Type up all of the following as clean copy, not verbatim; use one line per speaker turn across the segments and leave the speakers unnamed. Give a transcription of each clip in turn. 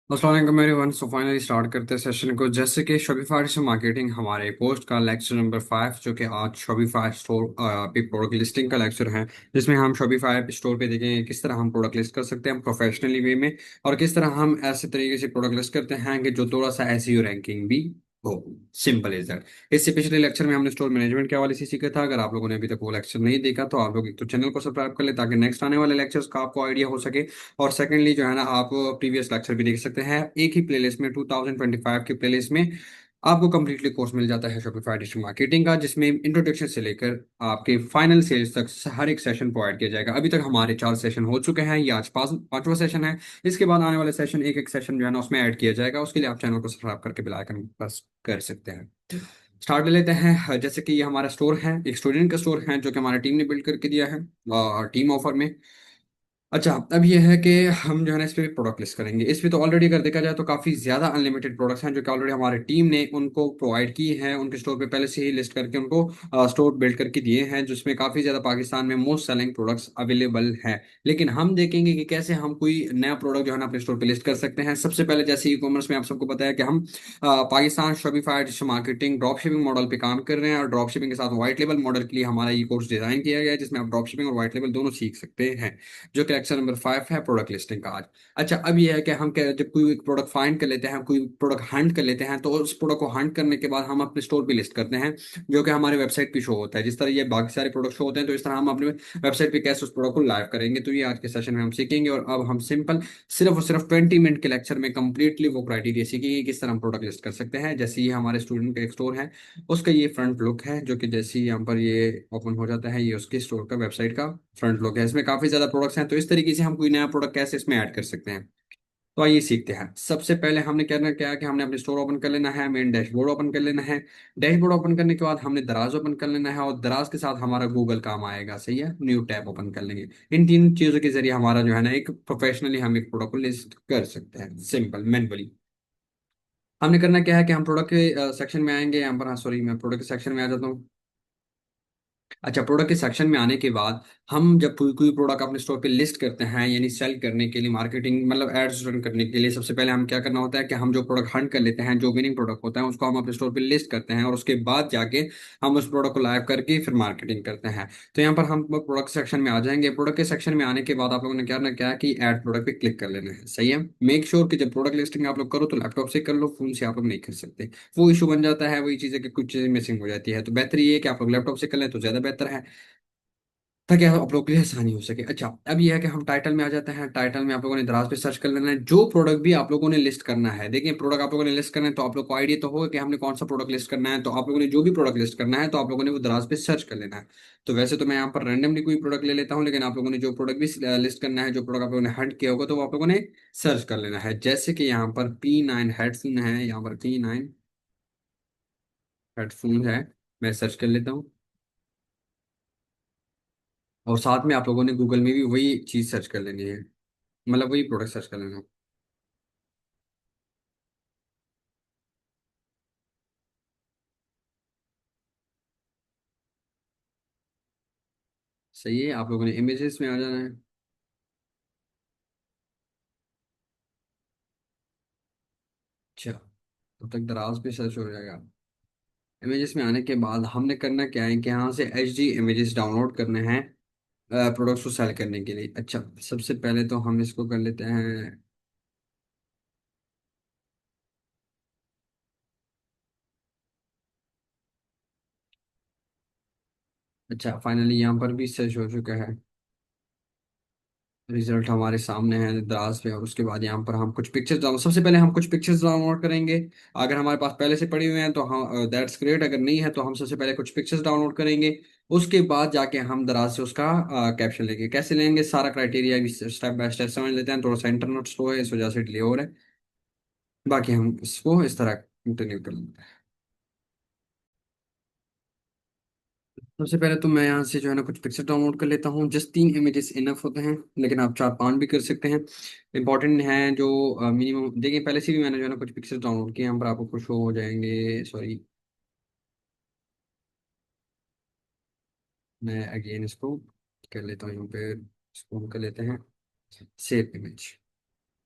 अस्सलाम वालेकुम everyone. So finally start करते हैं सेशन को। जैसे कि शॉपिफाई से मार्केटिंग हमारे पोस्ट का लेक्चर नंबर 5, जो कि आज शॉपिफाई स्टोर पे प्रोडक्ट लिस्टिंग का लेक्चर है, जिसमें हम शॉपिफाई स्टोर पे देखेंगे किस तरह हम प्रोडक्ट लिस्ट कर सकते हैं प्रोफेशनली वे में, और किस तरह हम ऐसे तरीके से प्रोडक्ट लिस्ट करते हैं कि जो थोड़ा सा एसईओ रैंकिंग भी हो। Simple is that. इससे पिछले लेक्चर में हमने स्टोर मैनेजमेंट के हवाले से सीखा था। अगर आप लोगों ने अभी तक वो लेक्चर नहीं देखा तो आप लोग एक तो चैनल को सब्सक्राइब कर ले, ताकि नेक्स्ट आने वाले लेक्चर्स का आपको आइडिया हो सके। और सेकेंडली जो है ना, आप प्रीवियस लेक्चर भी देख सकते हैं एक ही प्लेलिस्ट में। 2025 की प्लेलिस्ट में आपको कंप्लीटली कोर्स मिल जाता है शॉपिफाई डिजिटल मार्केटिंग का, जिसमें इंट्रोडक्शन से लेकर आपके फाइनल सेल्स तक हर एक सेशन प्रोवाइड किया जाएगा। अभी तक हमारे 4 सेशन हो चुके हैं, ये आज पांचवा सेशन है। इसके बाद आने वाले सेशन एक एक सेशन जो है ना उसमें ऐड किया जाएगा। उसके लिए आप चैनल को सब्सक्राइब करके बेल आइकन प्रेस कर सकते हैं। स्टार्ट ले लेते हैं। जैसे कि ये हमारा स्टोर है, एक स्टूडेंट का स्टोर है जो कि हमारी टीम ने बिल्ड करके दिया है टीम ऑफर में। अच्छा, अब ये है कि हम जो है ना इस पे प्रोडक्ट लिस्ट करेंगे। इस पे तो ऑलरेडी अगर देखा जाए तो काफ़ी ज़्यादा अनलिमिटेड प्रोडक्ट्स हैं जो कि ऑलरेडी हमारे टीम ने उनको प्रोवाइड की हैं, उनके स्टोर पे पहले से ही लिस्ट करके उनको स्टोर बिल्ड करके दिए हैं, जिसमें काफ़ी ज़्यादा पाकिस्तान में मोस्ट सेलिंग प्रोडक्ट्स अवेलेबल हैं। लेकिन हम देखेंगे कि कैसे हम कोई नया प्रोडक्ट जो है ना अपने स्टोर पे लिस्ट कर सकते हैं। सबसे पहले जैसे ई कॉमर्स में आप सबको पता है कि हम Pakistan Shopify digital marketing drop shipping model पे काम कर रहे हैं, और ड्रॉप शिपिंग के साथ व्हाइट लेबल मॉडल के लिए हमारा ये कोर्स डिजाइन किया गया है, जिसमें आप ड्रॉप शिपिंग और व्हाइट लेबल दोनों सीख सकते हैं, जो कि लेक्चर नंबर 5 है प्रोडक्ट लिस्टिंग का आज। अच्छा, अब ये है कि हम क्या, जब कोई एक प्रोडक्ट फाइंड कर लेते हैं, कोई प्रोडक्ट हंट कर लेते हैं, तो उस प्रोडक्ट को हंट करने के बाद हम अपने स्टोर पे लिस्ट करते हैं, जो कि हमारे वेबसाइट पे शो होता है। जिस तरह ये बाकी सारे प्रोडक्ट शो होते हैं, तो इस तरह हम अपने वेबसाइट पे कैसे उस प्रोडक्ट को लाइव करेंगे, तो ये आज के सेशन में हम सीखेंगे। और अब हम सिंपल सिर्फ और सिर्फ 20 मिनट के लेक्चर में कंप्लीटली वो क्राइटेरिया सीखेंगे किस तरह हम प्रोडक्ट लिस्ट कर सकते हैं। जैसे ये हमारे स्टूडेंट का एक स्टोर है, उसका ये फ्रंट लुक है, जो कि जैसे ही यहाँ पर ये ओपन हो जाता है, ये उसके स्टोर का वेबसाइट का फ्रंट लुक है। इसमें काफी ज्यादा प्रोडक्ट्स हैं, तो इस तरीके से हम कोई नया प्रोडक्ट कैसे इसमें ऐड कर सकते हैं। तो आइए सीखते हैं। सबसे पहले हमने करना क्या है कि हमने अपने स्टोर ओपन कर लेना है, मेन डैशबोर्ड ओपन कर लेना है। डैशबोर्ड ओपन करने के बाद हमने दराज ओपन कर लेना है, और दराज के साथ हमारा गूगल काम आएगा, सही है। न्यू टैब ओपन कर लेंगे। इन तीन चीजों के जरिए हमारा जो है ना एक प्रोफेशनली हम एक प्रोडक्ट को लिस्ट कर सकते हैं, सिंपल मैनुअली। हमने करना क्या है कि हम प्रोडक्ट के सेक्शन में आएंगे यहाँ पर। हाँ सॉरी, मैं प्रोडक्ट के सेक्शन में आ जाता हूँ। अच्छा, प्रोडक्ट के सेक्शन में आने के बाद हम जब कोई कोई प्रोडक्ट अपने स्टोर पे लिस्ट करते हैं, यानी सेल करने के लिए, मार्केटिंग मतलब एड्स रन करने के लिए, सबसे पहले हम क्या करना होता है कि हम जो प्रोडक्ट हंट कर लेते हैं, जो विनिंग प्रोडक्ट होता है, उसको हम अपने स्टोर पे लिस्ट करते हैं, और उसके बाद जाके हम उस प्रोडक्ट को लाइव करके फिर मार्केटिंग करते हैं। तो यहाँ पर हम प्रोडक्ट सेक्शन में आ जाएंगे। प्रोडक्ट के सेक्शन में आने के बाद आप लोगों ने क्या करना क्या है कि ऐड प्रोडक्ट पे क्लिक कर लेना है, सही है। मेक श्योर कि जब प्रोडक्ट लिस्टिंग आप लोग करो तो लैपटॉप से कर लो, फोन से आप लोग नहीं कर सकते। वो इशू बन जाता है, वही चीज़ है कि कुछ चीज़ें मिसिंग हो जाती है। तो बेहतर ये है कि आप लोग लैपटॉप से कर लें तो ज़्यादा बेहतर है, ताकि आप लोग के लिए आसानी हो सके। अच्छा, अब यह है कि हम टाइटल में आ जाते हैं। टाइटल में आप लोगों ने दराज पे सर्च कर लेना है जो प्रोडक्ट भी आप लोगों ने लिस्ट करना है। देखिए, प्रोडक्ट आप लोगों ने लिस्ट करना है तो आप लोग को आइडिया तो होगा कि हमने कौन सा प्रोडक्ट लिस्ट करना है। तो आप लोगों ने जो भी प्रोडक्ट लिस्ट करना है तो आप लोगों ने वो दराज पे सर्च कर लेना है। तो वैसे तो मैं यहाँ पर रैंडमली कोई प्रोडक्ट ले लेता हूँ, लेकिन आप लोगों ने जो प्रोडक्ट भी लिस्ट करना है, जो प्रोडक्ट आप लोगों ने हंट किया होगा, तो वो आप लोगों ने सर्च कर लेना है। जैसे कि यहाँ पर P9 हेडफोन है, यहाँ पर P9 हेडफोन है, मैं सर्च कर लेता हूँ। और साथ में आप लोगों ने गूगल में भी वही चीज़ सर्च कर लेनी है, मतलब वही प्रोडक्ट सर्च कर लेना। सही है, आप लोगों ने इमेजेस में आ जाना है। अच्छा, तब तक दराज पे सर्च हो जाएगा। इमेजेस में आने के बाद हमने करना क्या है कि यहाँ से HD इमेजेस डाउनलोड करने हैं प्रोडक्ट्स को सेल करने के लिए। अच्छा, सबसे पहले तो हम इसको कर लेते हैं। अच्छा, फाइनली यहाँ पर भी सर्च हो चुका है। रिजल्ट हमारे सामने है दराज पे। और उसके बाद यहाँ पर हम कुछ पिक्चर्स डाउन सबसे पहले हम कुछ पिक्चर्स डाउनलोड करेंगे। अगर हमारे पास पहले से पड़ी हुई हैं तो हम दैट्स ग्रेट, अगर नहीं है तो हम सबसे पहले कुछ पिक्चर्स डाउनलोड करेंगे। उसके बाद जाके हम दराज से उसका कैप्शन लेंगे। कैसे लेंगे, सारा क्राइटेरिया भी स्टेप बाय स्टेप समझ लेते हैं। थोड़ा सा इंटरनेट स्लो है, इस वजह से डिले हो रहा है। बाकी हम इसको इस तरह कंटिन्यू कर लेते हैं। सबसे पहले तो मैं यहाँ से जो है ना कुछ पिक्चर डाउनलोड कर लेता हूँ। जस्ट 3 इमेजेस इनफ होते हैं, लेकिन आप 4-5 भी कर सकते हैं। इंपॉर्टेंट है जो मिनिमम। देखिए, पहले से भी मैंने जो है ना कुछ पिक्चर डाउनलोड किए, यहाँ पर आपको कुछ शो हो जाएंगे। सॉरी, मैं अगेन इसको कर लेता हूँ। यहाँ पे इसको हम कर लेते हैं सेव इमेज।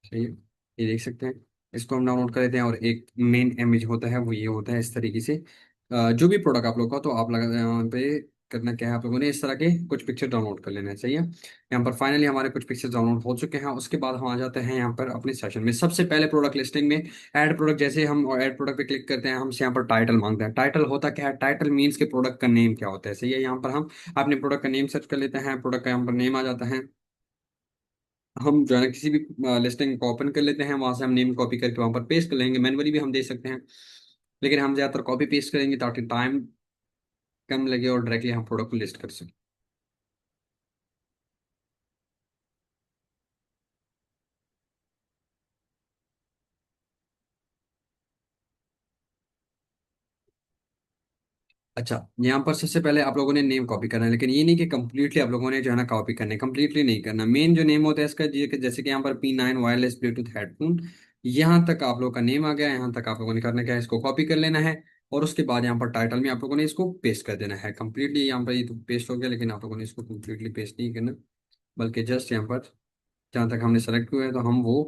सही है, ये देख सकते हैं। इसको हम डाउनलोड कर लेते हैं और एक मेन इमेज होता है वो ये होता है इस तरीके से। जो भी प्रोडक्ट आप लोग का तो आप लगा यहाँ पे करना क्या है, आप लोगों ने इस तरह के कुछ पिक्चर डाउनलोड कर लेना चाहिए। यहाँ पर फाइनली हमारे कुछ पिक्चर डाउनलोड हो चुके हैं। उसके बाद हम आ जाते हैं यहाँ पर अपने सेशन में। सबसे पहले प्रोडक्ट लिस्टिंग में ऐड प्रोडक्ट, जैसे हम ऐड प्रोडक्ट पे क्लिक करते हैं हमसे यहाँ पर टाइटल मांगता है। टाइटल होता क्या है, टाइटल मीन्स के प्रोडक्ट का नेम क्या होता है। सही है, यहाँ पर हम अपने प्रोडक्ट का नेम सर्च कर लेते हैं, प्रोडक्ट का यहाँ पर नेम आ जाता है। हम जो है ना किसी भी लिस्टिंग को ओपन कर लेते हैं, वहां से हम नेम कॉपी करके वहां पर पेस्ट कर लेंगे। मैनुअली भी हम दे सकते हैं, लेकिन हम ज्यादातर कॉपी पेस्ट करेंगे ताकि टाइम कम लगे और डायरेक्टली हम प्रोडक्ट को लिस्ट कर सकें। अच्छा, यहाँ पर सबसे पहले आप लोगों ने नेम कॉपी करना है, लेकिन ये नहीं कि कंप्लीटली आप लोगों ने जो है ना कॉपी करना है, कंप्लीटली नहीं करना। मेन जो नेम होता है इसका जैसे कि यहाँ पर P9 वायरलेस ब्लूटूथ हेडफोन, यहाँ तक आप लोग का नेम आ गया। यहाँ तक आप लोगों ने करना क्या है, इसको कॉपी कर लेना है और उसके बाद यहाँ पर टाइटल में आप लोगों ने इसको पेस्ट कर देना है कंप्लीटली। यहाँ पर ये तो पेस्ट हो गया, लेकिन आप लोगों ने इसको कंप्लीटली पेस्ट नहीं करना, बल्कि जस्ट यहाँ पर जहाँ तक हमने सेलेक्ट किया है तो हम वो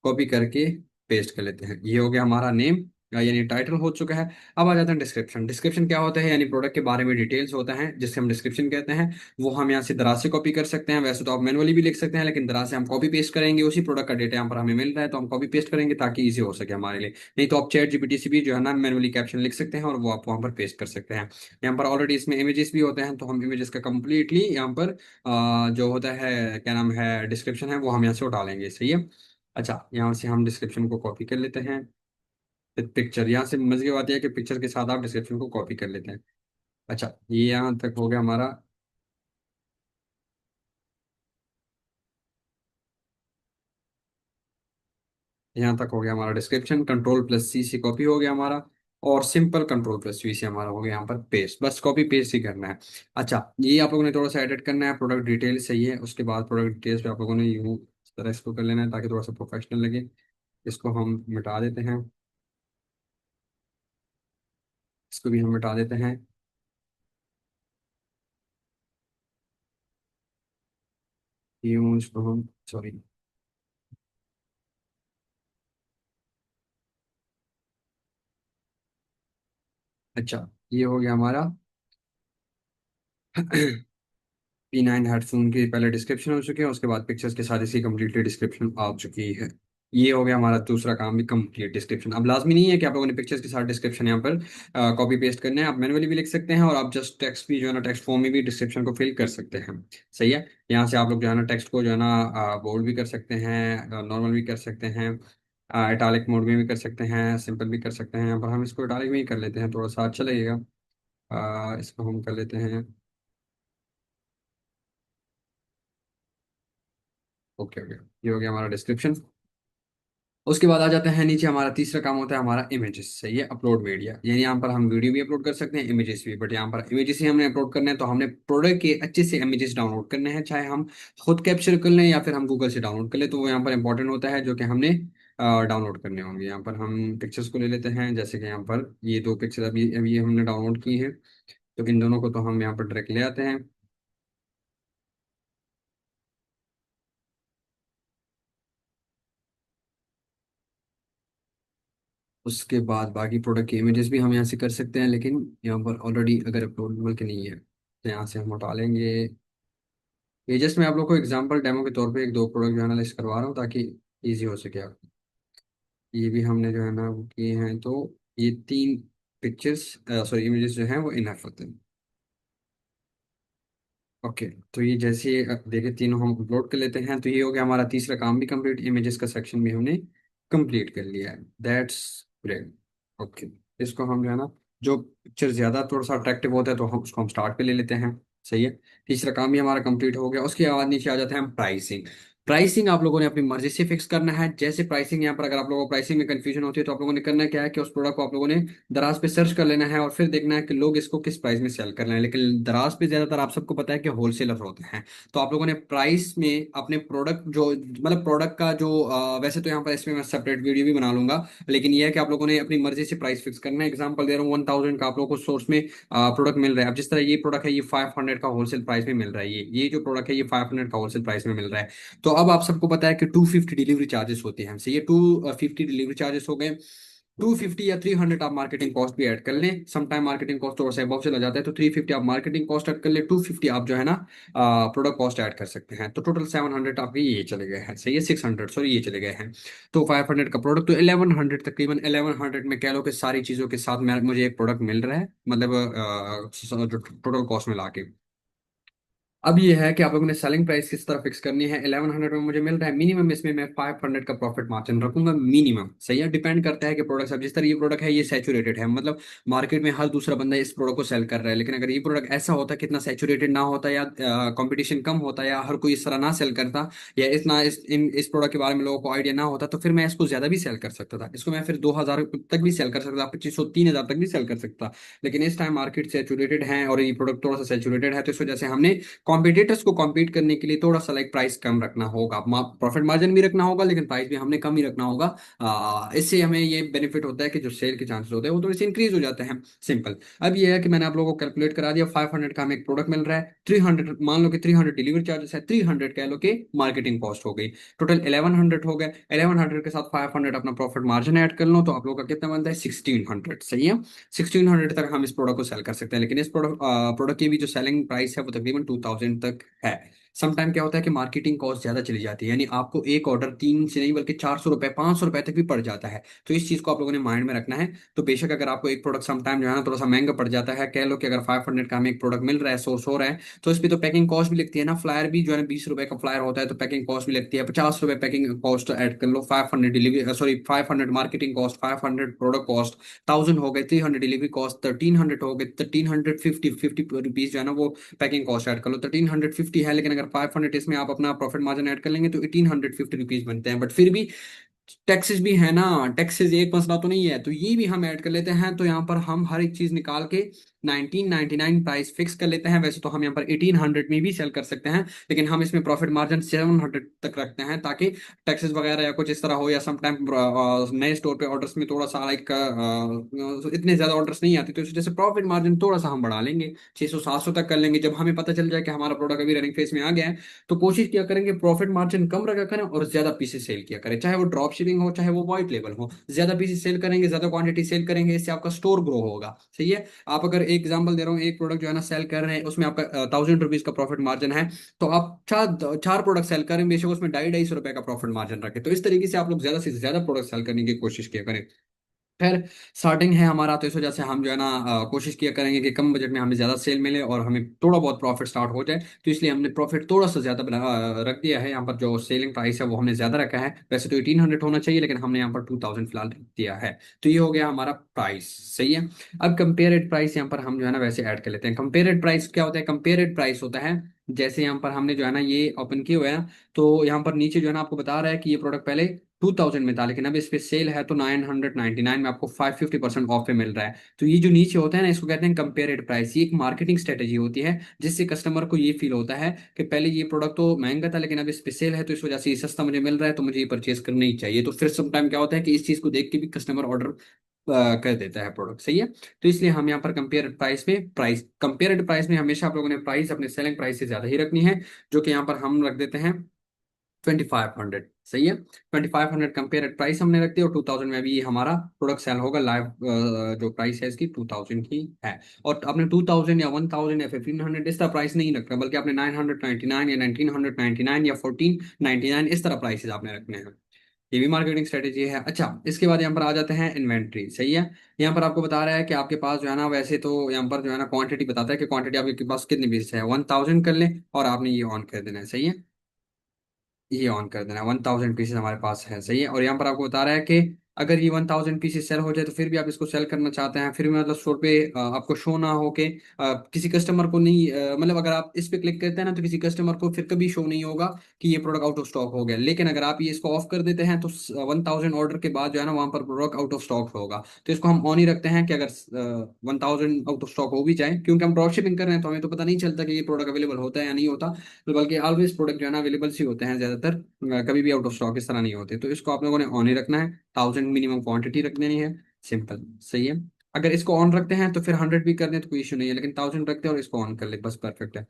कॉपी करके पेस्ट कर लेते हैं। ये हो गया हमारा नेम यानी टाइटल हो चुका है। अब आ जाता है डिस्क्रिप्शन। डिस्क्रिप्शन क्या होता है, यानी प्रोडक्ट के बारे में डिटेल्स होता है जिससे हम डिस्क्रिप्शन कहते हैं। वो हम यहाँ से दराज से कॉपी कर सकते हैं, वैसे तो आप मैनुअली भी लिख सकते हैं, लेकिन दराज से हम कॉपी पेस्ट करेंगे। उसी प्रोडक्ट का डेटा यहाँ पर हमें मिल रहा है तो हम कॉपी पेस्ट करेंगे ताकि ईजी हो सके हमारे लिए। नहीं तो आप चैट जीपीटी से भी जो है ना मैनुअली कैप्शन लिख सकते हैं और वो आप वहाँ पर पेस्ट कर सकते हैं। यहाँ पर ऑलरेडी इसमें इमेजेस भी होते हैं तो हम इमेजेस का कंप्लीटली यहाँ पर जो होता है क्या नाम है डिस्क्रिप्शन है वो हम यहाँ से उठा लेंगे। सही है। अच्छा, यहाँ से हम डिस्क्रिप्शन को कॉपी कर लेते हैं। फिर पिक्चर, यहाँ से मजे की बात यह है कि पिक्चर के साथ आप डिस्क्रिप्शन को कॉपी कर लेते हैं। अच्छा, ये यहाँ तक हो गया हमारा। यहाँ तक हो गया हमारा डिस्क्रिप्शन, कंट्रोल प्लस सी से कॉपी हो गया हमारा। और सिंपल कंट्रोल प्लस वी से हमारा हो गया यहाँ पर पेस्ट। बस कॉपी पेस्ट ही करना है। अच्छा, ये आप लोगों ने थोड़ा सा एडिट करना है, प्रोडक्ट डिटेल सही है, उसके बाद प्रोडक्ट डिटेल्स पे आप लोगों ने यूं इस तरह इसको कर लेना है ताकि थोड़ा सा प्रोफेशनल लगे। इसको हम मिटा देते हैं, इसको भी हम मिटा देते हैं। यूं इसको हम, सॉरी। अच्छा, ये हो गया हमारा P9 हेडफोन की पहले डिस्क्रिप्शन हो चुकी है, उसके बाद पिक्चर्स के साथ इसकी कंप्लीटली डिस्क्रिप्शन आ चुकी है। ये हो गया हमारा दूसरा काम भी कंप्लीट डिस्क्रिप्शन। अब लाजमी नहीं है कि आप लोगों ने पिक्चर्स के साथ डिस्क्रिप्शन यहाँ पर कॉपी पेस्ट करने हैं, आप मैनुअली भी लिख सकते हैं और आप जस्ट टेक्स्ट भी जो है ना टेक्स्ट फॉर्म में भी डिस्क्रिप्शन को फिल कर सकते हैं। सही है। यहाँ से आप लोग जो है ना टेक्स्ट को जो है ना बोल्ड भी कर सकते हैं, नॉर्मल भी कर सकते हैं, इटालिक मोड में भी कर सकते हैं, सिंपल भी कर सकते हैं। यहाँ पर हम इसको इटालिक में ही कर लेते हैं, थोड़ा सा अच्छा लगेगा। इसको हम कर लेते हैं। ओके ओके, ये हो गया हमारा डिस्क्रिप्शन। उसके बाद आ जाते हैं नीचे, हमारा तीसरा काम होता है हमारा इमेजेस। सही है, अपलोड मीडिया, यानी यहाँ पर हम वीडियो भी अपलोड कर सकते हैं, इमेजेस भी। बट यहाँ पर इमेजेस ही हमने अपलोड करने हैं तो हमने प्रोडक्ट के अच्छे से इमेजेस डाउनलोड करने हैं, चाहे हम खुद कैप्चर कर लें या फिर हम गूगल से डाउनलोड कर लें, तो वो यहाँ पर इंपॉर्टेंट होता है जो कि हमने डाउनलोड करने होंगे। यहाँ पर हम पिक्चर्स को ले लेते हैं, जैसे कि यहाँ पर ये दो पिक्चर अभी अभी हमने डाउनलोड की हैं, तो इन दोनों को तो हम यहाँ पर डायरेक्ट ले आते हैं। उसके बाद बाकी प्रोडक्ट के इमेजेस भी हम यहाँ से कर सकते हैं, लेकिन यहाँ पर ऑलरेडी अगर अपलोडेबल के नहीं है तो यहाँ से हम हटा लेंगे। ये जस्ट मैं आप लोग को एग्जांपल डेमो के तौर पे एक दो प्रोडक्ट जो एनालाइज करवा रहा हूँ ताकि इजी हो सके आप। ये भी हमने जो है ना वो किए हैं, तो ये तीन पिक्चर्स सॉरी इमेजेस जो हैं वो इनफ होते हैं। ओके, तो ये जैसे देखिए तीनों हम अपलोड कर लेते हैं, तो ये हो गया हमारा तीसरा काम भी कंप्लीट। इमेजेस का सेक्शन भी हमने कंप्लीट कर लिया है, दैट्स ग्रेट। ओके, इसको हम जो है ना जो पिक्चर ज्यादा थोड़ा सा अट्रैक्टिव होता है तो हम उसको हम स्टार्ट पे ले लेते हैं। सही है, तीसरा काम भी हमारा कंप्लीट हो गया। उसके बाद नीचे आ जाते हैं हम प्राइसिंग। प्राइसिंग आप लोगों ने अपनी मर्जी से फिक्स करना है। जैसे प्राइसिंग यहाँ पर अगर आप लोगों को प्राइसिंग में कंफ्यूजन होती है तो आप लोगों ने करना क्या है कि उस प्रोडक्ट को आप लोगों ने दराज पे सर्च कर लेना है और फिर देखना है कि लोग इसको किस प्राइस में सेल कर रहे हैं। लेकिन दराज पे ज्यादातर आप सबको पता है कि होलसेलर होते हैं, तो आप लोगों ने प्राइस में अपने प्रोडक्ट जो मतलब प्रोडक्ट का जो वैसे तो यहाँ पर इसमें मैं सेपरेट वीडियो भी बना लूंगा, लेकिन यह है कि आप लोगों ने अपनी मर्जी से प्राइस फिक्स करना है। एग्जांपल दे रहा हूँ, 1000 का आप लोगों को सोर्स में प्रोडक्ट मिल रहा है। अब जिस तरह ये प्रोडक्ट है ये 500 का होलसेल प्राइस में मिल रहा है, ये जो प्रोडक्ट है ये 500 का होलसेल प्राइस में मिल रहा है। तो अब आप सबको पता है कि 250 डिलीवरी चार्जेस होते हैं हमसे, ये 250 डिलीवरी चार्जेस हो गए। 250 या 300 आप मार्केटिंग कॉस्ट भी ऐड कर लें, समटाइम मार्केटिंग कॉस्ट थोड़ा सा अबव चला जाता है, तो 350 आप मार्केटिंग कॉस्ट ऐड कर ले, 250 आप जो है ना प्रोडक्ट कॉस्ट ऐड कर सकते हैं, तो टोटल 700 आपके ये चले गए हैं, सही है, 600 सॉरी ये चले गए हैं। तो 500 का प्रोडक्ट, तो 1100 तकरीबन 1100 में कह लो कि सारी चीज़ों के साथ मुझे एक प्रोडक्ट मिल रहा है, मतलब जो टोटल कॉस्ट मिला के। अब ये है कि आप लोगों ने सेलिंग प्राइस किस तरह फिक्स करनी है। 1100 में मुझे मिल रहा है, मिनिमम इसमें मैं 500 का प्रॉफिट मार्जिन रखूंगा मिनिमम, सही है। डिपेंड करता है कि प्रोडक्ट, अब जिस तरह ये प्रोडक्ट है ये सैचुरेटेड है, मतलब मार्केट में हर दूसरा बंदा इस प्रोडक्ट को सेल कर रहा है, लेकिन अगर ये प्रोडक्ट ऐसा होता कितना सैचुरेटेड ना होता, या कंपटीशन कम होता, या हर कोई इस तरह ना सेल करता, या इतना इस प्रोडक्ट के बारे में लोगों को आइडिया ना होता, तो फिर मैं इसको ज्यादा भी सेल कर सकता था, इसको मैं फिर 2000 तक भी सेल कर सकता था, 2500 3000 तक भी सेल कर सकता। लेकिन इस टाइम मार्केट सैचुरेटेड है और ये प्रोडक्ट थोड़ा सा सैचुरेटेड है, तो इस वजह से हमने कॉम्पिटिटर्स को कॉम्पीट करने के लिए थोड़ा सा लाइक प्राइस कम रखना होगा, प्रॉफिट मार्जिन भी रखना होगा, लेकिन प्राइस भी हमने कम ही रखना होगा। इससे हमें ये बेनिफिट होता है कि जो सेल के चांसेस होते हैं वो थोड़े से इंक्रीज हो जाते हैं, सिंपल। अब ये है कि मैंने आप लोगों को कैलकुलेट करा दिया, 500 का हमें एक प्रोडक्ट मिल रहा है, 300 मान लो कि 300 डिलीवरी चार्जेस है, 300 कह लो कि मार्केटिंग कॉस्ट हो गई, टोटल 1100 हो गए। 1100 के साथ 500 अपना प्रॉफिट मार्जिन ऐड कर लो, तो आप लोगों का कितना बनता है, 1600, सही है। 1600 तक हम इस प्रोडक्ट को सेल कर सकते हैं, लेकिन इस प्रोडक्ट की भी जो सेलिंग प्राइस है वो तकरीबन 2000 तक है। समटाइम क्या होता है कि मार्केटिंग कॉस्ट ज्यादा चली जाती है, यानी आपको एक ऑर्डर 3 से नहीं बल्कि 400 रुपए 500 रुपए तक भी पड़ जाता है, तो इस चीज को आप लोगों ने माइंड में रखना है। तो बेशक अगर आपको एक प्रोडक्ट समटाइम जो है ना थोड़ा सा महंगा पड़ जाता है, कह लो कि अगर 500 का हमें एक प्रोडक्ट मिल रहा है, सोर्स हो रहा है, तो इस पे तो पैकिंग कॉस्ट भी लगती है ना, फ्लायर भी जो है ना 20 रुपए का फ्लायर होता है, तो पैकिंग कॉस्ट भी लगती है, 50 रुपए पैकिंग कॉस्ट ऐड कर लो, 500 delivery sorry 500 marketing cost, 500 product cost, 1000 हो गए, 300 डिलीवरी कॉस्ट 1300 हो गए, 1350 जो है ना वो पैकिंग कॉस्ट ऐड कर लो, 1350 है, लेकिन अगर 500 इसमें आप अपना प्रॉफिट मार्जिन ऐड कर लेंगे तो 1850 रुपीज बनते हैं, बट फिर भी टैक्सेस भी है ना, टैक्सेस एक मसला तो नहीं है, तो ये भी हम ऐड कर लेते हैं, तो यहाँ पर हम हर एक चीज निकाल के 1999 प्राइस फिक्स कर लेते हैं। वैसे तो हम यहाँ पर 1800 में भी सेल कर सकते हैं, लेकिन हम इसमें प्रॉफिट मार्जिन 700 तक रखते हैं, ताकि टैक्सेस वगैरह या कुछ इस तरह हो, या समटाइम नए स्टोर पे ऑर्डर्स में थोड़ा सा लाइक इतने ज्यादा ऑर्डर्स नहीं आते, तो इस वजह से प्रॉफिट मार्जिन थोड़ा सा हम बढ़ा लेंगे, 600 700 तक कर लेंगे। जब हमें पता चल जाए कि हमारा प्रोडक्ट अभी रनिंग फेज में आ गया है, तो कोशिश किया करेंगे प्रॉफिट मार्जिन कम रखा करें और ज्यादा पीसेस सेल किया करें, चाहे वो ड्रॉप शिपिंग हो चाहे वो व्हाइट लेबल हो, ज्यादा पीसेस सेल करेंगे, ज्यादा क्वांटिटी सेल करेंगे, इससे आपका स्टोर ग्रो होगा, सही है। आप अगर एक एग्जांपल दे रहा हूँ, एक प्रोडक्ट जो है ना सेल कर रहे हैं, उसमें आपका 1000 रुपीज का प्रॉफिट मार्जिन है, तो आप चार चार प्रोडक्ट सेल करें, बेशक उसमें 250 250 रुपए का प्रॉफिट मार्जिन रखें, तो इस तरीके से आप लोग ज्यादा से ज्यादा प्रोडक्ट सेल करने की कोशिश किया करें। खैर, स्टार्टिंग है हमारा, तो इस वजह से हम जो है ना कोशिश किया करेंगे कि कम बजट में हमें ज़्यादा सेल मिले और हमें थोड़ा बहुत प्रॉफिट स्टार्ट हो जाए, तो इसलिए हमने प्रॉफिट थोड़ा सा ज़्यादा रख दिया है। यहाँ पर जो सेलिंग प्राइस है वो हमने ज़्यादा रखा है, वैसे तो 1800 होना चाहिए, लेकिन हमने यहाँ पर 2000 फिलहाल रख दिया है। तो ये हो गया हमारा प्राइस, सही है। अब कंपेयरेड प्राइस यहाँ पर हम जो है ना वैसे ऐड कर लेते हैं। कंपेयरेड प्राइस क्या होता है, कंपेयरेड प्राइस होता है जैसे यहाँ पर हमने जो है ना ये ओपन किए हुए हैं, तो यहाँ पर नीचे जो है ना आपको बता रहा है कि ये प्रोडक्ट पहले 2000 में था, लेकिन अब इस पे सेल है तो 999 में आपको 550% ऑफ पे मिल रहा है। तो ये जो नीचे होता है ना, इसको कहते हैं कंपेरेड प्राइस, ये एक मार्केटिंग स्ट्रेटेजी होती है, जिससे कस्टमर को ये फील होता है कि पहले ये प्रोडक्ट तो महंगा था, लेकिन अब इस पे सेल है, तो इस वजह से ये सस्ता मुझे मिल रहा है, तो मुझे ये परचेज करना ही चाहिए। तो फिर सम टाइम क्या होता है कि इस चीज को देख के भी कस्टमर ऑर्डर कर देता है प्रोडक्ट, सही है। तो इसलिए हम यहाँ पर कंपेयर्ड प्राइस में हमेशा आप लोगों ने प्राइस अपने सेलिंग प्राइस से ज्यादा ही रखनी है, जो कि यहाँ पर हम रख देते हैं 2500, सही है। 2500 कंपेयर प्राइस हमने रख दी, और 2000 में भी ये हमारा प्रोडक्ट सेल होगा लाइव। जो प्राइस है इसकी 2000 की है, और आपने 2000 या 1000 या 1500 इस तरह प्राइस नहीं रखना, बल्कि आपने 999 या 1999 या 1499 इस तरह प्राइसेस आपने रखने हैं। ये भी मार्केटिंग स्ट्रेटेजी है। अच्छा, इसके बाद यहाँ पर आ जाते हैं इन्वेंट्री, सही है। यहाँ पर आपको बता रहा है कि आपके पास जो है ना, वैसे तो यहाँ पर जो है ना क्वांटिटी बताता है कि क्वांटिटी आपके पास कितनी पीस है, 1000 कर लें, और आपने ये ऑन कर देना है, सही है। ये ऑन कर देना, 1000 पीसेस हमारे पास है, सही है। और यहाँ पर आपको बता रहा है कि अगर ये 1000 पीसेस सेल हो जाए, तो फिर भी आप इसको सेल करना चाहते हैं, फिर भी मतलब स्टोर पे आपको शो ना हो के किसी कस्टमर को नहीं मतलब अगर आप इस पे क्लिक करते हैं ना, तो किसी कस्टमर को फिर कभी शो नहीं होगा कि ये प्रोडक्ट आउट ऑफ स्टॉक हो गया, लेकिन अगर आप ये इसको ऑफ कर देते हैं, तो 1000 ऑर्डर के बाद जो है ना वहां पर प्रोडक्ट आउट ऑफ स्टॉक होगा। तो इसको हम ऑन ही रखते हैं कि अगर 1000 आउट ऑफ स्टॉक हो भी जाए, क्योंकि हम ड्रॉप शिपिंग कर रहे हैं, तो हमें तो पता नहीं चलता कि ये प्रोडक्ट अवेलेबल होता है या नहीं होता, तो बल्कि ऑलवेज प्रोडक्ट जो है ना अवेलेबल ही होते हैं ज्यादातर, कभी भी आउट ऑफ स्टॉक इस तरह नहीं होते, तो इसको आप लोगों ने ऑन ही रखना है, 1000 मिनिमम क्वांटिटी रख देनी है, सिंपल, सही है। अगर इसको ऑन रखते हैं तो फिर 100 भी कर दें तो कोई इशू नहीं है, लेकिन 1000 रखते हैं और इसको ऑन कर ले बस परफेक्ट है।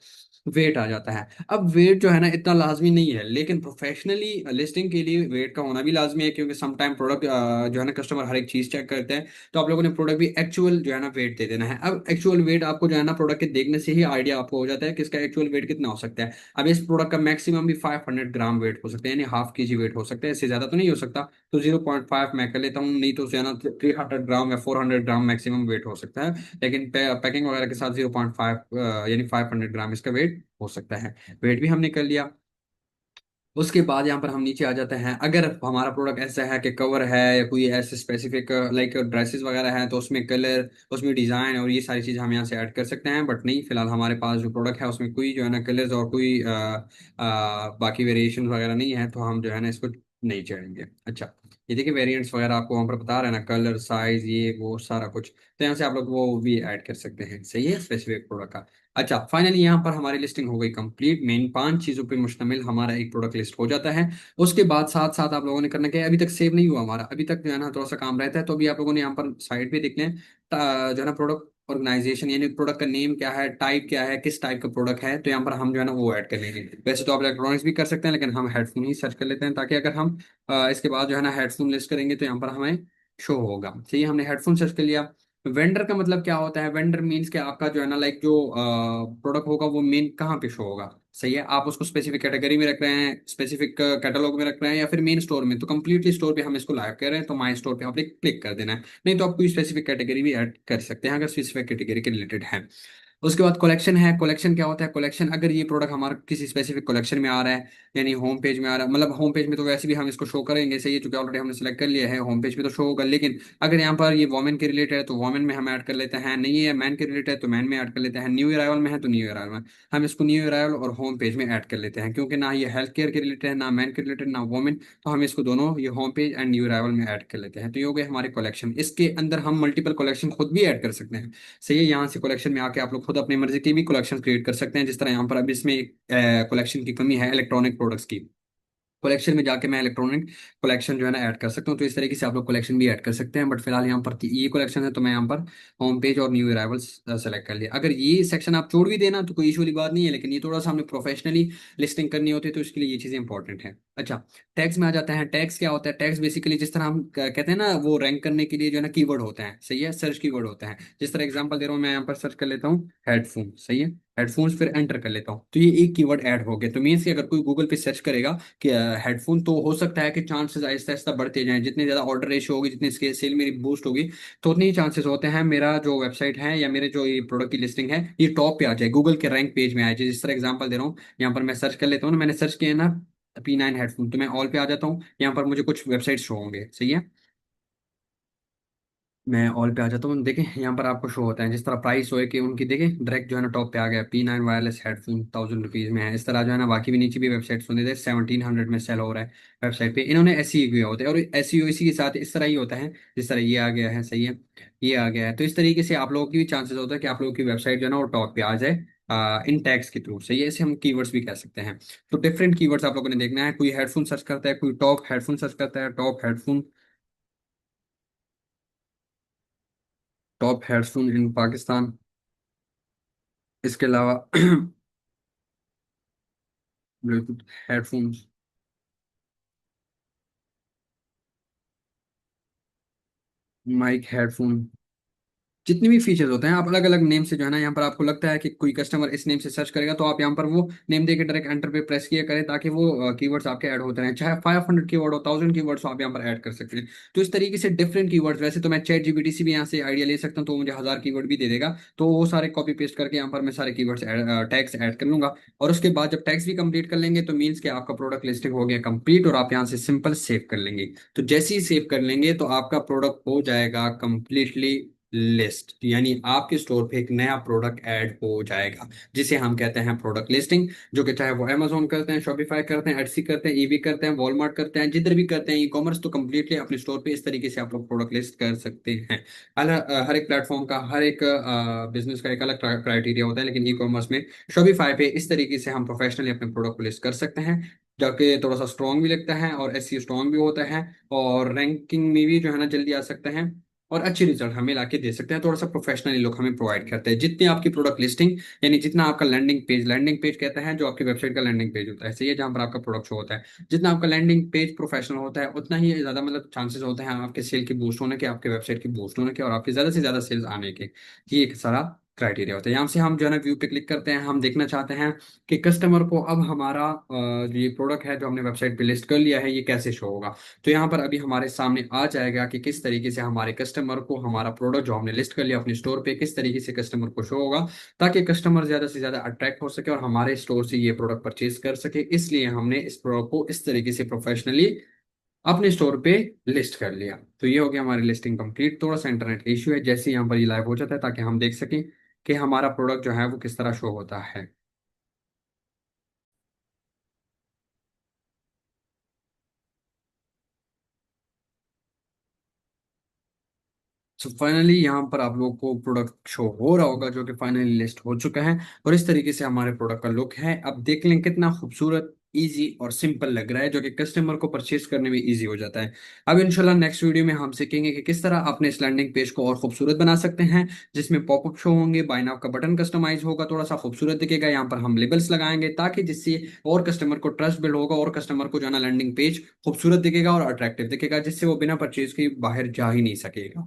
वेट आ जाता है। अब वेट जो है ना इतना लाजमी नहीं है, लेकिन प्रोफेशनली लिस्टिंग के लिए वेट का होना भी लाजमी है, क्योंकि समटाइम प्रोडक्ट जो है ना कस्टमर हर एक चीज चेक करते हैं। तो आप लोगों ने प्रोडक्ट भी एक्चुअल जो है ना वेट दे देना है। अब एक्चुअल वेट आपको जो है ना प्रोडक्ट के देखने से ही आइडिया आपको हो जाता है कि इसका एक्चुअल वेट कितना हो सकता है। अब इस प्रोडक्ट का मैक्सिमम भी 500 ग्राम वेट हो सकता है, यानी हाफ के जी वेट हो सकता है, इससे ज्यादा तो नहीं हो सकता। तो 0.5 मैं कर लेता हूँ, नहीं तो जो है ना 300 ग्राम या 400 ग्राम मैक्सिमम वेट हो सकता है। लेकिन पैकिंग वगैरह के साथ 0.5 यानी 500 ग्राम इसका वेट हो सकता है। वेट भी हमने कर लिया। उसके बाद यहाँ पर हम नीचे आ जाते हैं। अगर हमारा प्रोडक्ट ऐसा है कि कवर है या कोई ऐसे स्पेसिफिक लाइक ड्रेसेस वगैरह हैं, तो उसमें कलर, उसमें डिज़ाइन और ये सारी चीज़ें हम यहाँ से ऐड कर सकते हैं। बट नहीं, फिलहाल हमारे पास जो प्रोडक्ट है उसमें कोई जो है ना कलर्स और कोई बाकी वेरिएशन वगैरह नहीं है, तो हम जो है ना इसको नहीं चढ़ेंगे। अच्छा, ये देखिए वेरिएंट्स वगैरह आपको वहाँ पर बता रहे हैं ना, कलर, साइज, ये वो सारा कुछ, तो यहाँ से आप लोग वो भी ऐड कर सकते हैं। सही है, स्पेसिफिक प्रोडक्ट का। अच्छा, फाइनली यहाँ पर हमारी लिस्टिंग हो गई कंप्लीट। मेन 5 चीजों पे मुश्तमिल हमारा एक प्रोडक्ट लिस्ट हो जाता है। उसके बाद साथ साथ आप लोगों ने करना क्या है, अभी तक सेव नहीं हुआ हमारा, अभी तक जो है ना थोड़ा सा काम रहता है, तो अभी आप लोगों ने यहाँ पर साइड पे देख लें जो है ना प्रोडक्ट ऑर्गेनाइजेशन, यानी प्रोडक्ट का नेम क्या है, टाइप क्या है, किस टाइप का प्रोडक्ट है, तो यहाँ पर हम जो है ना वो ऐड कर लेंगे। वैसे तो आप इलेक्ट्रॉनिक्स भी कर सकते हैं, लेकिन हम हेडफोन ही सर्च कर लेते हैं, ताकि अगर हम इसके बाद जो है ना हेडफोन लिस्ट करेंगे तो यहाँ पर हमें शो होगा। ठीक है, हमने हेडफोन सर्च कर लिया। वेंडर का मतलब क्या होता है? वेंडर मीन्स कि आपका जो है ना लाइक जो प्रोडक्ट होगा वो मेन कहाँ पे शो होगा। सही है, आप उसको स्पेसिफिक कैटेगरी में रख रहे हैं, स्पेसिफिक कैटलॉग में रख रहे हैं, या फिर मेन स्टोर में, तो कंप्लीटली स्टोर पे हम इसको लाइव कर रहे हैं तो माई स्टोर पे आपने क्लिक कर देना है। नहीं तो आप कोई स्पेसिफिक कैटेगरी भी ऐड कर सकते हैं अगर स्पेसिफिक कैटेगरी के रिलेटेड है। उसके बाद कलेक्शन है। कलेक्शन क्या होता है? कलेक्शन, अगर ये प्रोडक्ट हमारा किसी स्पेसिफिक कलेक्शन में आ रहा है, यानी होम पेज में आ रहा है, मतलब होम पेज में तो वैसे भी हम इसको शो करेंगे, सही है, चूंकि ऑलरेडी हमने सेलेक्ट कर लिया है, होम पेज पे तो शो होगा। लेकिन अगर यहाँ पर ये वोमेन के रिलेटेड है तो वोमेन में हम ऐड कर लेते हैं, नहीं है मैन के रिलेटेड है तो मैन में ऐड कर लेते हैं, न्यू अराइवल में है तो न्यू अराइवल में हम इसको न्यू अराइवल और होम पेज में ऐड कर लेते हैं, क्योंकि ना ये हेल्थ केयर के रिलेटेड है, ना मैन के रिलेटेड, ना वोमेन, तो हम इसको दोनों ये home page and new arrival में ऐड कर लेते हैं। तो ये हो गए हमारे कलेक्शन। इसके अंदर हम मल्टीपल कलेक्शन खुद भी ऐड कर सकते हैं। सही है, यहाँ से कलेक्शन में आके आप लोग खुद अपनी मर्जी की भी कलेक्शन क्रिएट कर सकते हैं। जिस तरह यहाँ पर अभी इसमें कलेक्शन की कमी है इलेक्ट्रॉनिक प्रोडक्ट्स की, कलेक्शन में जाके मैं इलेक्ट्रॉनिक कलेक्शन जो है ना ऐड कर सकता हूँ। तो इस तरीके से आप लोग कलेक्शन भी ऐड कर सकते हैं। बट फिलहाल यहाँ पर ये कलेक्शन है तो मैं यहाँ पर होम पेज और न्यू अराइवल्स सेलेक्ट कर लिया। अगर ये सेक्शन आप छोड़ भी देना तो कोई इशू वाली बात नहीं है, लेकिन ये थोड़ा सा हमने प्रोफेशनली लिस्टिंग करनी होती है, तो इसके लिए ये चीज़ें इंपॉर्टेंट है। अच्छा, टैग्स में आ जाते हैं। टैग्स क्या होता है? टैग्स बेसिकली जिस तरह हम कहते हैं ना, वो रैंक करने के लिए जो है ना कीवर्ड होते हैं। सही है, सर्च कीवर्ड होते हैं। जिस तरह एग्जांपल दे रहा हूँ, मैं यहाँ पर सर्च कर लेता हूँ हेडफोन। सही है, हेडफोन्स फिर एंटर कर लेता हूँ, तो ये एक कीवर्ड ऐड हो गया। तो मीन्स कि अगर कोई गूगल पे सर्च करेगा कि हेडफोन, तो हो सकता है कि चांसेस आहिस्ता आहिस्ता बढ़ते जाएं, जितनी ज्यादा ऑर्डर रेशियो होगी, जितनी सेल मेरी बूस्ट होगी, तो उतनी ही चांसेस होते हैं मेरा जो वेबसाइट है या मेरे जो ये प्रोडक्ट की लिस्टिंग है ये टॉप पे आ जाए, गूगल के रैंक पेज में आ जाए। जिस तरह एग्जांपल दे रहा हूँ, यहाँ पर मैं सर्च कर लेता हूँ ना, मैंने सर्च किया है ना P9 हेडफोन, तो मैं ऑल पे आ जाता हूँ, यहाँ पर मुझे कुछ वेबसाइट शो होंगे। सही है, मैं ऑल पे आ जाता हूँ। देखें यहाँ पर आपको शो होता है, जिस तरह प्राइस हो कि उनकी, देखें डायरेक्ट जो है ना टॉप पे आ गया, P9 वायरलेस हेडफोन 1000 रुपीज में है। इस तरह जो है ना बाकी भी नीचे भी वेबसाइट्स होने थे, 1700 में सेल हो रहा है वेबसाइट पे। इन्होंने एसईओ किया होता है, और एसईओ इसी के साथ इस तरह ही होता है, जिस तरह ये आ गया है। सही है, ये आ गया है, तो इस तरीके से आप लोगों की भी चांसेस होता है कि आप लोगों की वेबसाइट जो है ना वो टॉप पे आ जाए इन टैग्स के थ्रू। सही है, इसे हम कीवर्ड्स भी कह सकते हैं। तो डिफरेंट कीवर्ड्स आप लोगों ने देखना है। कोई हेडफोन सर्च करता है, कोई टॉप हेडफोन सर्च करता है, टॉप हेडफोन, टॉप हेडफोन इन पाकिस्तान। इसके अलावा ब्लूटूथ हेडफोन्स, माइक हेडफोन, जितने भी फीचर्स होते हैं आप अलग अलग नेम से जो है ना, यहाँ पर आपको लगता है कि कोई कस्टमर इस नेम से सर्च करेगा, तो आप यहाँ पर वो नेम देके डायरेक्ट एंटर पे प्रेस किया करें, ताकि वो कीवर्ड्स आपके ऐड होते रहें। चाहे 500 कीवर्ड हो, 1000 कीवर्ड्स आप यहाँ पर ऐड कर सकते हैं। तो इस तरीके से डिफरेंट कीवर्ड्स, वैसे तो मैं चैट जीपीटी से भी यहाँ से आइडिया ले सकता हूँ, तो वो मुझे 1000 कीवर्ड भी दे देगा, तो वो सारे कॉपी पेस्ट करके यहाँ पर मैं सारे कीवर्ड्स टैग्स ऐड कर लूंगा। और उसके बाद जब टैग्स भी कंप्लीट कर लेंगे तो मीन्स कि आपका प्रोडक्ट लिस्टिंग हो गया कंप्लीट, और आप यहाँ से सिंपल सेव कर लेंगे। तो जैसे ही सेव कर लेंगे तो आपका प्रोडक्ट हो जाएगा कंप्लीटली लिस्ट, यानी आपके स्टोर पे एक नया प्रोडक्ट ऐड हो जाएगा, जिसे हम कहते हैं प्रोडक्ट लिस्टिंग। जो कि चाहे वो अमेजोन करते हैं, शॉपिफाई करते हैं, एटसी करते हैं, ईबी करते हैं, वॉलमार्ट करते हैं, जिधर भी करते हैं ई कॉमर्स, तो कंप्लीटली अपने स्टोर पे इस तरीके से आप लोग प्रोडक्ट लिस्ट कर सकते हैं। हर एक प्लेटफॉर्म का, हर एक बिजनेस का एक अलग क्राइटेरिया होता है, लेकिन ई कॉमर्स में शॉपिफाई पे इस तरीके से हम प्रोफेशनली अपने प्रोडक्ट को लिस्ट कर सकते हैं, जाके थोड़ा सा स्ट्रॉन्ग भी लगता है और एसईओ स्ट्रॉन्ग भी होता है, और रैंकिंग में भी जो है ना जल्दी आ सकते हैं। और अच्छी रिजल्ट हमें लाके दे सकते हैं। थोड़ा सा प्रोफेशनली लोग हमें प्रोवाइड करते हैं। जितनी आपकी प्रोडक्ट लिस्टिंग, यानी जितना आपका लैंडिंग पेज कहता है जो आपकी वेबसाइट का लैंडिंग पेज होता है, सही है, जहाँ पर आपका प्रोडक्ट शो होता है, जितना आपका लैंडिंग पेज प्रोफेशनल होता है उतना ही ज्यादा मतलब चांसेस होते हैं आपके सेल की बूस्ट होने के, आपके वेबसाइट की बूस्ट होने के, और आपके ज्यादा से ज्यादा सेल्स आने के। ये एक सारा क्राइटेरिया होता है। यहाँ से हम जो है ना व्यू पे क्लिक करते हैं, हम देखना चाहते हैं कि कस्टमर को अब हमारा जो ये प्रोडक्ट है जो हमने वेबसाइट पे लिस्ट कर लिया है ये कैसे शो होगा। तो यहाँ पर अभी हमारे सामने आ जाएगा कि किस तरीके से हमारे कस्टमर को हमारा प्रोडक्ट जो हमने लिस्ट कर लिया अपने स्टोर पे किस तरीके से कस्टमर को शो होगा, ताकि कस्टमर ज्यादा से ज्यादा अट्रैक्ट हो सके और हमारे स्टोर से ये प्रोडक्ट परचेज कर सके। इसलिए हमने इस प्रोडक्ट को इस तरीके से प्रोफेशनली अपने स्टोर पे लिस्ट कर लिया। तो ये हो गया हमारी लिस्टिंग कंप्लीट। थोड़ा सा इंटरनेट का इशू है, जैसे ही यहाँ पर ये लाइव हो जाता है ताकि हम देख सकें कि हमारा प्रोडक्ट जो है वो किस तरह शो होता है। सो फाइनली यहाँ पर आप लोगों को प्रोडक्ट शो हो रहा होगा जो कि फाइनली लिस्ट हो चुका है, और इस तरीके से हमारे प्रोडक्ट का लुक है। अब देख लें कितना खूबसूरत, इजी और सिंपल लग रहा है, जो कि कस्टमर को परचेज करने में इजी हो जाता है। अब इंशाल्लाह नेक्स्ट वीडियो में हम सीखेंगे कि किस तरह अपने इस लैंडिंग पेज को और खूबसूरत बना सकते हैं, जिसमें पॉपअप शो होंगे, बाय नाउ का बटन कस्टमाइज होगा, थोड़ा सा खूबसूरत दिखेगा, यहाँ पर हम लेबल्स लगाएंगे ताकि जिससे और कस्टमर को ट्रस्ट बिल्ड होगा और कस्टमर को जो है ना लैंडिंग पेज खूबसूरत दिखेगा और अट्रैक्टिव दिखेगा, जिससे वो बिना परचेज के बाहर जा ही नहीं सकेगा।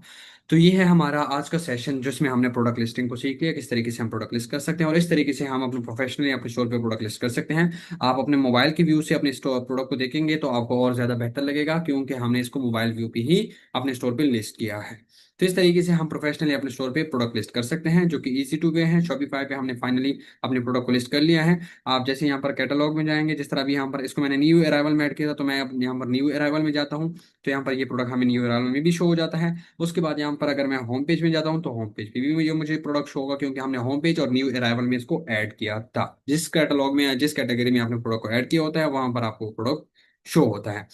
तो ये है हमारा आज का सेशन जिसमें हमने प्रोडक्ट लिस्टिंग को सीख लिया, किस तरीके से हम प्रोडक्ट लिस्ट कर सकते हैं और इस तरीके से हम अपने प्रोफेशनली अपने स्टोर पे प्रोडक्ट लिस्ट कर सकते हैं। आप अपने मोबाइल की व्यू से अपने स्टोर प्रोडक्ट को देखेंगे तो आपको और ज्यादा बेहतर लगेगा, क्योंकि हमने इसको मोबाइल व्यू पे ही अपने स्टोर पे लिस्ट किया है। तो इस तरीके से हम प्रोफेशनली अपने स्टोर पे प्रोडक्ट लिस्ट कर सकते हैं, जो कि इजी टू वे है। शॉपिफाई पे हमने फाइनली अपने प्रोडक्ट को लिस्ट कर लिया है। आप जैसे यहाँ पर कैटलॉग में जाएंगे, जिस तरह अभी यहाँ पर इसको मैंने न्यू अराइवल में ऐड किया था, तो मैं अब यहाँ पर न्यू अराइवल में जाता हूँ, तो यहाँ पर ये प्रोडक्ट हमें न्यू अराइवल में भी शो हो जाता है। उसके बाद यहाँ पर अगर मैं होम पेज में जाता हूँ तो होम पेज पे भी मुझे प्रोडक्ट शो होगा, क्योंकि हमने होम पेज और न्यू अराइवल में इसको ऐड किया था। जिस कैटलॉग में या जिस कैटेगरी में आपने प्रोडक्ट को ऐड किया होता है वहां पर आपको प्रोडक्ट शो होता है।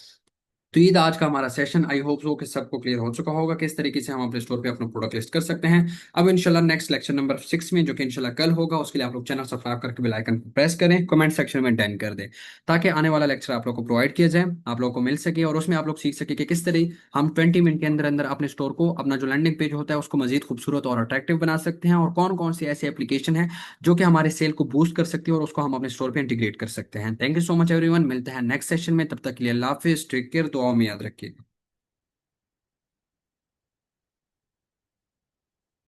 तो ये था आज का हमारा सेशन। आई होप सो कि सबको क्लियर हो चुका होगा किस तरीके से हम अपने स्टोर पे अपना प्रोडक्ट लिस्ट कर सकते हैं। अब इंशाल्लाह नेक्स्ट लेक्चर नंबर 6 में, जो कि इंशाल्लाह कल होगा, उसके लिए आप लोग चैनल सब्सक्राइब करके बेल आइकन प्रेस करें, कमेंट सेक्शन में डन कर दें, ताकि आने वाला लेक्चर आप लोग को प्रोवाइड किया जाए, आप लोगों को मिल सके, और उसमें आप लोग सीख सके कि किस तरह हम 20 मिनट के अंदर अंदर अपने स्टोर को, अपना जो लैंडिंग पेज होता है उसको मजीद खूबसूरत और अट्रैक्टिव बना सकते हैं, और कौन कौन सी ऐसी एप्लीकेशन है जो कि हमारे सेल को बूस्ट कर सकती है और उसको हम अपने स्टोर पे इंटीग्रेट कर सकते हैं। Thank you so much everyone, मिलते हैं नेक्स्ट सेशन में, तब तक के लिए अल्लाह हाफिज, टेक केयर, दुआ में याद रखिए।